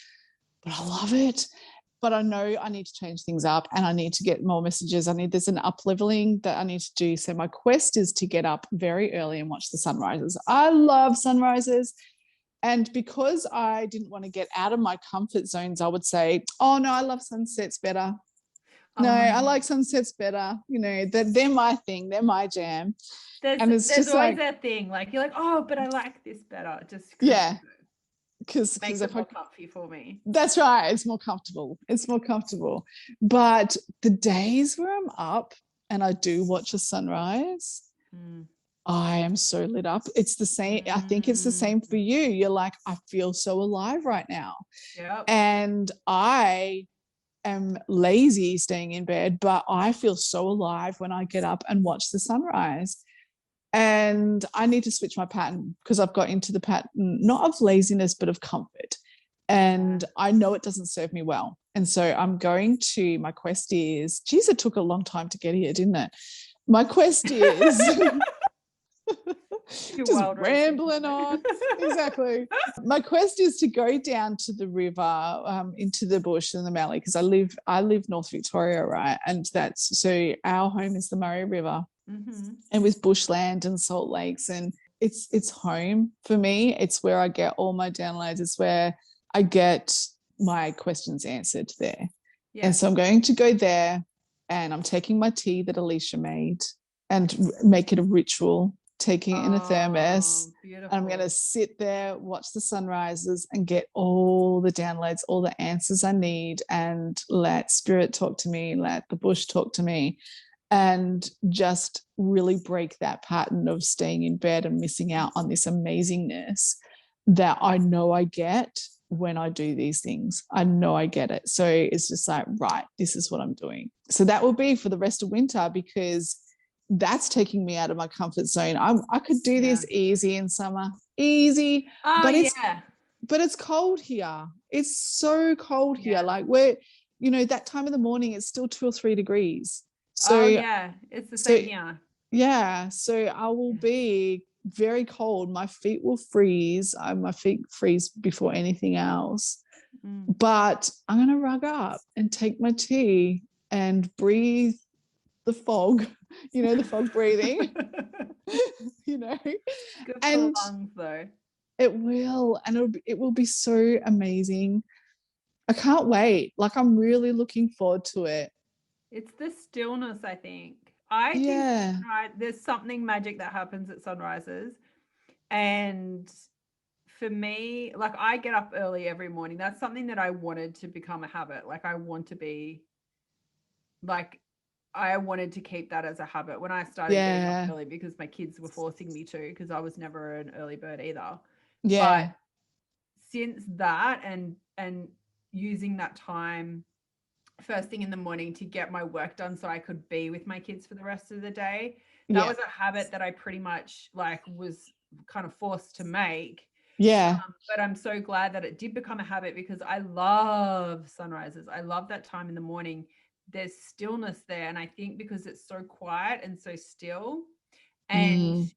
but I love it. But I know I need to change things up and I need to get more messages. There's an up leveling that I need to do. So my quest is to get up very early and watch the sunrises. I love sunrises. And because I didn't want to get out of my comfort zones, I would say, oh, no, I love sunsets better. No, I like sunsets better. They're my thing. They're my jam. There's always that thing. Like, you're like, oh, but I like this better. Just because makes it more comfy for me. That's right. It's more comfortable. But the days where I'm up and I do watch a sunrise, I am so lit up. It's the same. I think it's the same for you. You're like, I feel so alive right now. Yep. And I am lazy staying in bed, but I feel so alive when I get up and watch the sunrise. And I need to switch my pattern because I've got into the pattern, not of laziness, but of comfort. And I know it doesn't serve me well. And so my quest is, geez, it took a long time to get here, didn't it? My quest is... just rambling on. Exactly. My quest is to go down to the river, into the bush and the mallee, because I live North Victoria, right? And so our home is the Murray River, and with bushland and salt lakes, and it's home for me. It's where I get all my downloads. It's where I get my questions answered there. Yeah. And so I'm going to go there, and I'm taking my tea that Alicia made and make it a ritual. Taking it in a thermos, beautiful. And I'm going to sit there, watch the sunrises and get all the downloads, all the answers I need, and let spirit talk to me, let the bush talk to me, and just really break that pattern of staying in bed and missing out on this amazingness that I know I get when I do these things. I know I get it. So it's just like, right, this is what I'm doing. So that will be for the rest of winter, because that's taking me out of my comfort zone. I could do this easy in summer, easy, but it's cold here. It's so cold here. Like that time of the morning, it's still 2 or 3 degrees. So it's the same here. Yeah, so I will be very cold. My feet will freeze. My feet freeze before anything else. But I'm gonna rug up and take my tea and breathe the fog. The fog breathing. Good for the lungs, though. It will, and it will be so amazing. I can't wait. Like, I'm really looking forward to it. It's the stillness, I think. I think there's something magic that happens at sunrises, and for me, like, I get up early every morning. That's something that I wanted to become a habit. Like, I wanted to keep that as a habit when I started getting up early, because my kids were forcing me to, because I was never an early bird either. Yeah. But since that and using that time first thing in the morning to get my work done so I could be with my kids for the rest of the day, that was a habit that I pretty much was kind of forced to make. Yeah. But I'm so glad that it did become a habit, because I love sunrises. I love that time in the morning. There's stillness there, and I think because it's so quiet and so still, and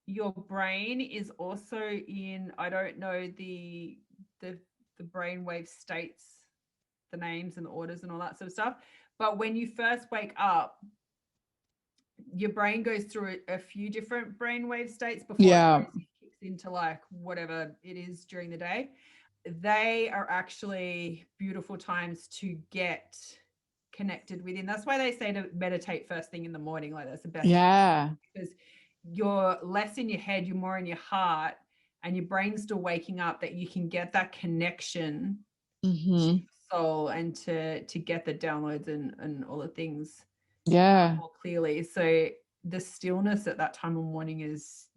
your brain is also in, I don't know the brainwave states, the names and the orders and all that sort of stuff, but when you first wake up, your brain goes through a few different brainwave states before it kicks into whatever it is during the day. They are actually beautiful times to get connected within. That's why they say to meditate first thing in the morning. Like, that's the best. Yeah. Because you're less in your head, you're more in your heart, and your brain's still waking up, that you can get that connection to soul and to get the downloads and all the things more clearly. So the stillness at that time of morning is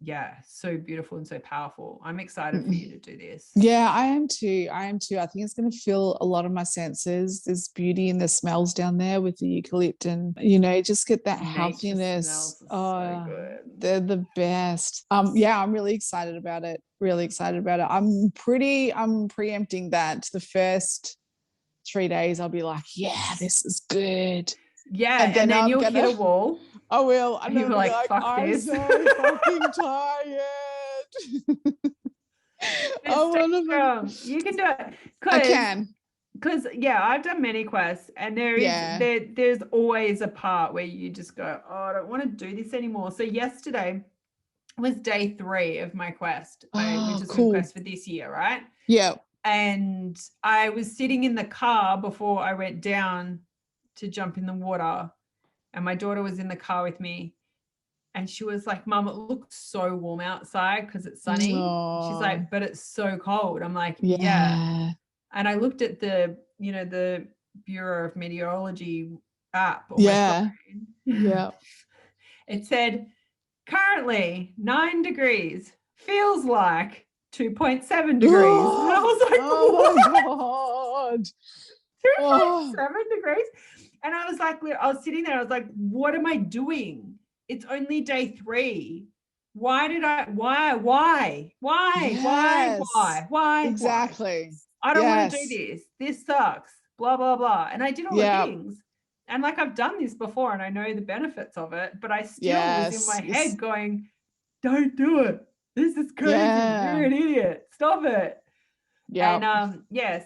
so beautiful and so powerful. I'm excited for you to do this. I am too. I think it's going to fill a lot of my senses. There's beauty in the smells down there with the eucalypt, and just get that healthiness. So good. They're the best. I'm really excited about it. I'm preempting that the first 3 days I'll be like, this is good. And then you'll hit a wall. I will. And you'll be like, fuck I'm this. so fucking tired. You can do it. I can. Because I've done many quests, and there's always a part where you just go, oh, I don't want to do this anymore. So yesterday was day 3 of my quest, which is my quest for this year, right? Yeah. And I was sitting in the car before I went down to jump in the water, and my daughter was in the car with me, and she was like, Mum, it looks so warm outside because it's sunny. She's like, but it's so cold. I'm like, yeah. And I looked at the Bureau of Meteorology app on my phone. It said currently 9 degrees, feels like 2.7 degrees. And I was like, oh my God. 2.7 degrees. And I was like, I was sitting there, I was like, what am I doing? It's only day 3. Why? Exactly. I don't want to do this. This sucks. Blah, blah, blah. And I did all the things. And like, I've done this before and I know the benefits of it, but I still was in my head going, don't do it. This is crazy. You're an idiot. Stop it. Yeah. And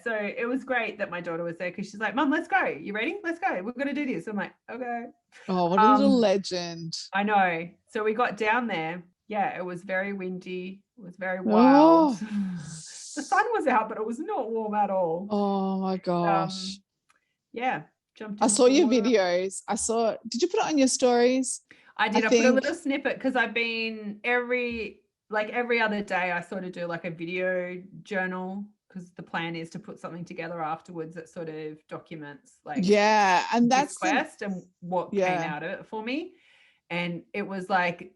so it was great that my daughter was there, because she's like, Mum, let's go. You ready? Let's go. We're going to do this. I'm like, okay. Oh, what a little legend. I know. So we got down there. Yeah, it was very windy. It was very wild. The sun was out, but it was not warm at all. Oh my gosh. Jumped. I saw your videos. Did you put it on your stories? I did. I put a little snippet, because I've been every other day I sort of do like a video journal, because the plan is to put something together afterwards that sort of documents and that's quest and what came out of it for me. And it was like,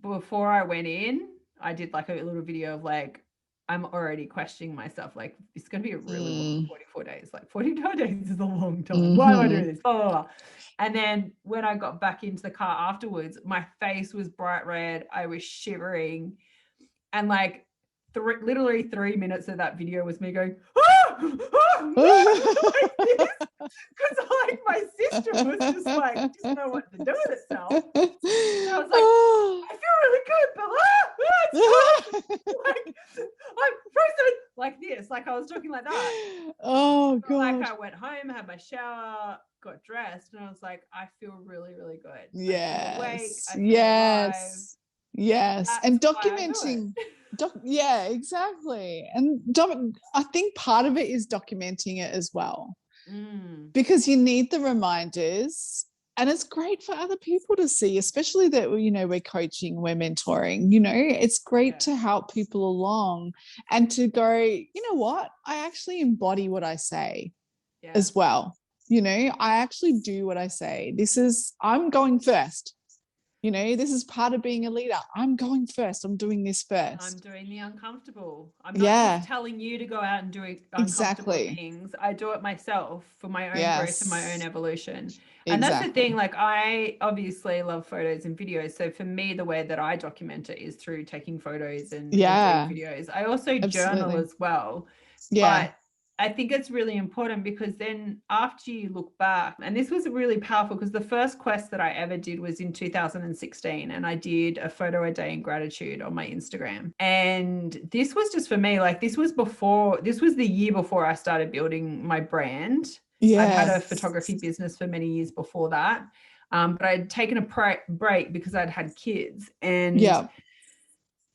before I went in, I did like a little video of like, I'm already questioning myself, like, it's going to be a really long 44 days. Like 44 days is a long time. Why do I do this? And then when I got back into the car afterwards, my face was bright red. I was shivering. And like literally 3 minutes of that video was me going, like this. Because like my sister was just like, didn't know what to do with itself. And I was like, I feel really good, but like I'm frozen like this. Like I was talking like that. Oh God. Like I went home, had my shower, got dressed, and I was like, I feel really, really good. Yes. I feel alive. Yes. That's and documenting. Exactly. And I think part of it is documenting it as well, because you need the reminders, and it's great for other people to see, especially that we're coaching, we're mentoring. It's great to help people along and to go, you know what, I actually embody what I say as well. I actually do what I say. I'm going first. This is part of being a leader. I'm going first. I'm doing this first. I'm doing the uncomfortable. I'm not just telling you to go out and do uncomfortable things. I do it myself for my own growth and my own evolution. And that's the thing. Like, I obviously love photos and videos. So for me, the way that I document it is through taking photos and doing videos. I also journal as well. But I think it's really important, because then after you look back, and this was really powerful, because the first quest that I ever did was in 2016, and I did a photo a day in gratitude on my Instagram. And this was just for me, like this was the year before I started building my brand. I'd had a photography business for many years before that. But I'd taken a break because I'd had kids. And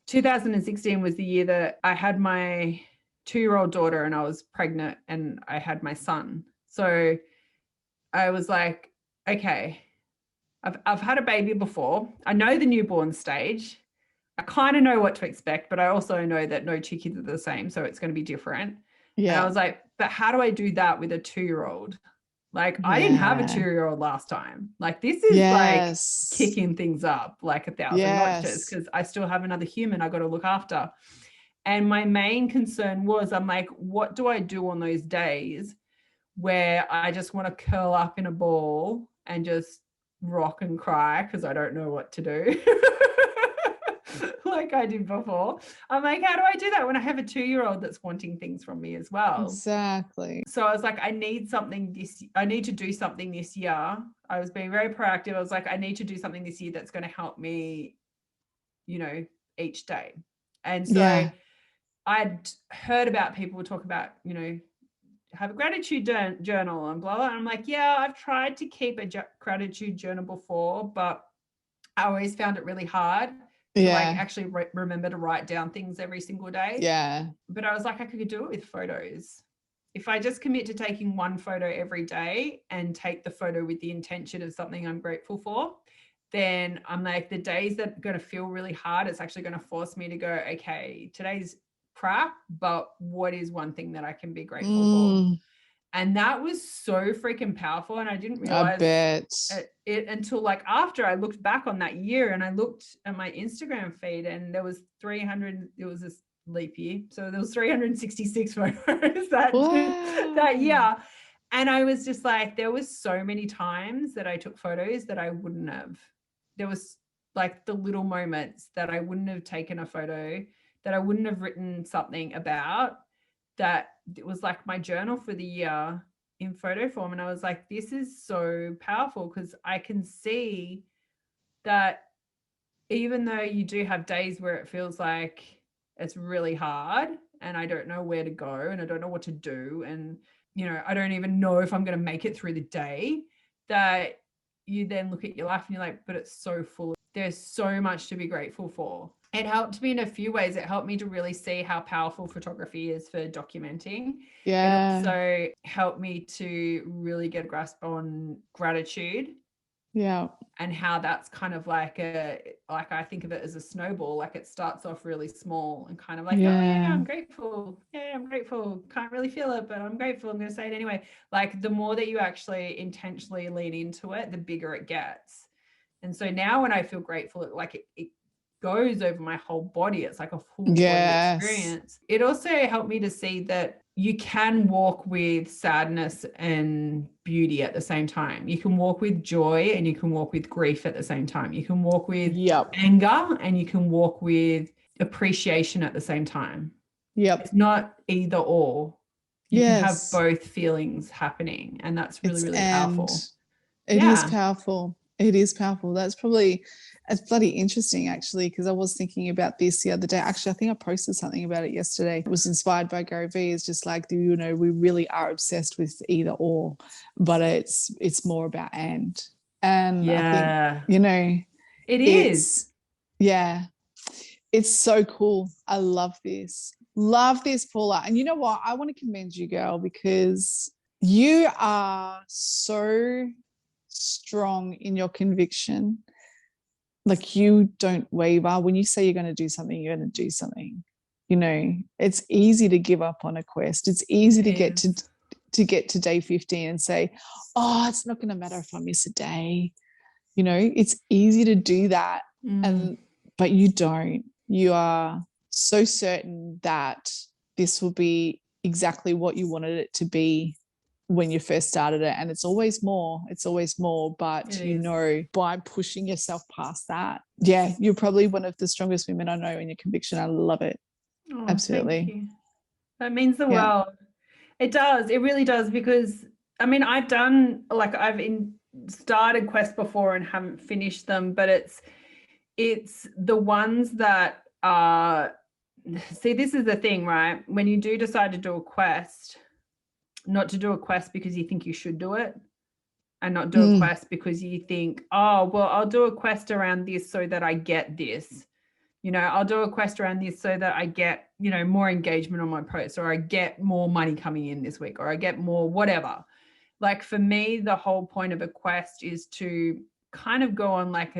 2016 was the year that I had my 2-year-old daughter, and I was pregnant, and I had my son. So I was like, okay, I've had a baby before. I know the newborn stage. I kind of know what to expect, but I also know that no 2 kids are the same. So it's going to be different. And I Yeah. was like, but how do I do that with a 2-year-old? Like, I didn't have a 2-year-old last time. Like, this is like kicking things up like 1,000 notches, because I still have another human I got to look after. And my main concern was, I'm like, what do I do on those days where I just want to curl up in a ball and just rock and cry because I don't know what to do? Like I did before. I'm like, how do I do that when I have a 2-year-old that's wanting things from me as well? Exactly. So I was like, I need to do something this year. I was being very proactive. I was like, I need to do something this year that's going to help me, you know, each day. And so I'd heard about people talk about, you know, have a gratitude journal and blah, blah. And I'm like, yeah, I've tried to keep a gratitude journal before, but I always found it really hard to like actually remember to write down things every single day. Yeah. But I was like, I could do it with photos. If I just commit to taking one photo every day and take the photo with the intention of something I'm grateful for, then I'm like, the days that are going to feel really hard, it's actually going to force me to go, okay, today's crap, but what is one thing that I can be grateful for? And that was so freaking powerful. And I didn't realize it until like after I looked back on that year, and I looked at my Instagram feed, and there was 300, it was this leap year. So there was 366 photos that year. And I was just like, there was so many times that I took photos that I wouldn't have. There was like the little moments that I wouldn't have taken a photo, that I wouldn't have written something about, that it was like my journal for the year in photo form. And I was like, this is so powerful, because I can see that even though you do have days where it feels like it's really hard and I don't know where to go and I don't know what to do, and, you know, I don't even know if I'm going to make it through the day, that you then look at your life and you're like, but it's so full. There's so much to be grateful for. It helped me in a few ways. It helped me to really see how powerful photography is for documenting. Yeah. It also helped me to really get a grasp on gratitude. Yeah. And how that's kind of like I think of it as a snowball. Like, it starts off really small and kind of like, oh yeah, I'm grateful. Yeah, I'm grateful. Can't really feel it, but I'm grateful. I'm going to say it anyway. Like, the more that you actually intentionally lean into it, the bigger it gets. And so now when I feel grateful, it goes over my whole body. It's like a full body experience. It also helped me to see that you can walk with sadness and beauty at the same time. You can walk with joy and you can walk with grief at the same time. You can walk with anger and you can walk with appreciation at the same time. It's not either or. You can have both feelings happening, and that's really, really powerful. It is powerful. It is powerful. It's bloody interesting, actually, because I was thinking about this the other day. Actually, I think I posted something about it yesterday. It was inspired by Gary Vee. It's just like, you know, we really are obsessed with either or, but it's more about and. And I think, you know, it is. Yeah. It's so cool. I love this. Love this, Paula. And you know what? I want to commend you, girl, because you are so strong in your conviction. Like, you don't waver. When you say you're going to do something, you're going to do something. You know, it's easy to give up on a quest. It's easy to get to day 15 and say, oh, it's not going to matter if I miss a day. You know, it's easy to do that. But you don't. You are so certain that this will be exactly what you wanted it to be when you first started it. And it's always more, but you know, by pushing yourself past that, you're probably one of the strongest women I know in your conviction. I love it. Absolutely. Thank you. That means the world. It does. It really does, because I mean, I've started quests before and haven't finished them, but it's the ones that are, see, this is the thing, right? When you do decide to do a quest, not to do a quest because you think you should do it, and not do a quest because you think, oh, well, I'll do a quest around this so that I get this. You know, I'll do a quest around this so that I get, you know, more engagement on my posts, or I get more money coming in this week, or I get more whatever. Like, for me, the whole point of a quest is to kind of go on like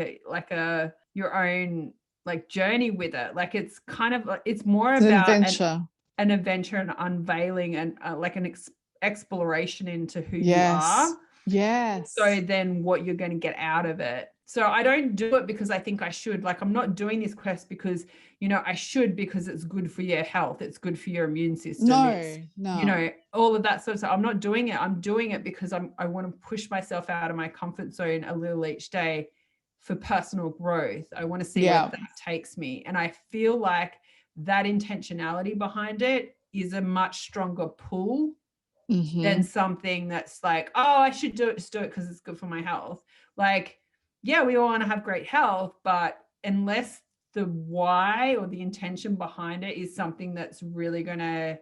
your own like journey with it. Like, it's kind of, it's more about adventure. an adventure, an unveiling, and like an exploration into who you Yes. are. Yes. So then what you're going to get out of it. So I don't do it because I think I should. Like, I'm not doing this quest because, you know, I should, because it's good for your health. It's good for your immune system. No. You know, all of that sort of stuff. I'm not doing it. I'm doing it because I want to push myself out of my comfort zone a little each day for personal growth. I want to see where that takes me. And I feel like that intentionality behind it is a much stronger pull than something that's like, oh, I should do it, just do it because it's good for my health. Like, yeah, we all want to have great health, but unless the why or the intention behind it is something that's really gonna,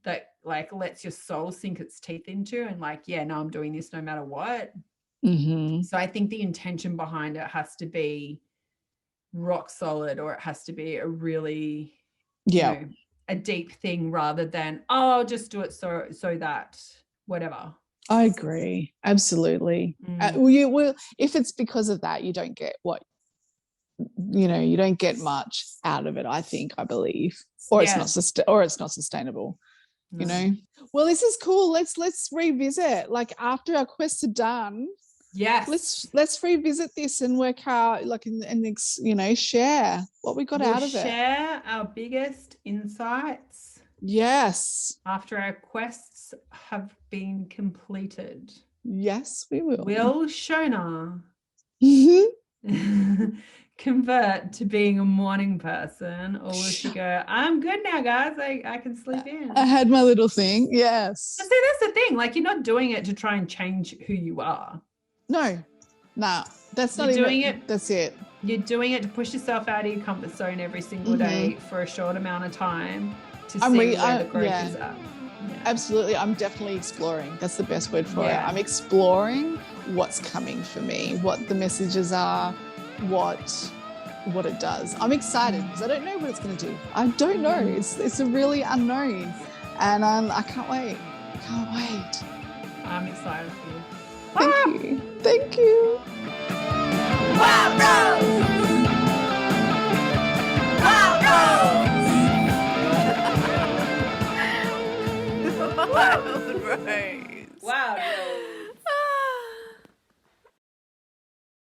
that like lets your soul sink its teeth into, and like, yeah, no, I'm doing this no matter what. So I think the intention behind it has to be rock solid, or it has to be a really, you know, a deep thing, rather than, oh, I'll just do it so that whatever. I agree. Absolutely. Well, if it's because of that, you don't get what, you know, you don't get much out of it, I believe, or it's not sustainable, you know. Well, this is cool. Let's revisit, like, after our quests are done. Yes. Let's revisit this and work out, like, and you know, share what we got out of it. Share our biggest insights. Yes. After our quests have been completed. Yes, we will. Will Shonah convert to being a morning person, or will she go, I'm good now, guys, I can sleep in? I had my little thing. Yes. So that's the thing. Like, you're not doing it to try and change who you are. No, that's not doing it. That's it. You're doing it to push yourself out of your comfort zone every single day for a short amount of time to see where the growth is at. Yeah. Absolutely. I'm definitely exploring. That's the best word for it. I'm exploring what's coming for me, what the messages are, what it does. I'm excited because I don't know what it's going to do. I don't know. It's a really unknown, and I can't wait. I'm excited for you. Thank you. Thank you. Wow, Rose!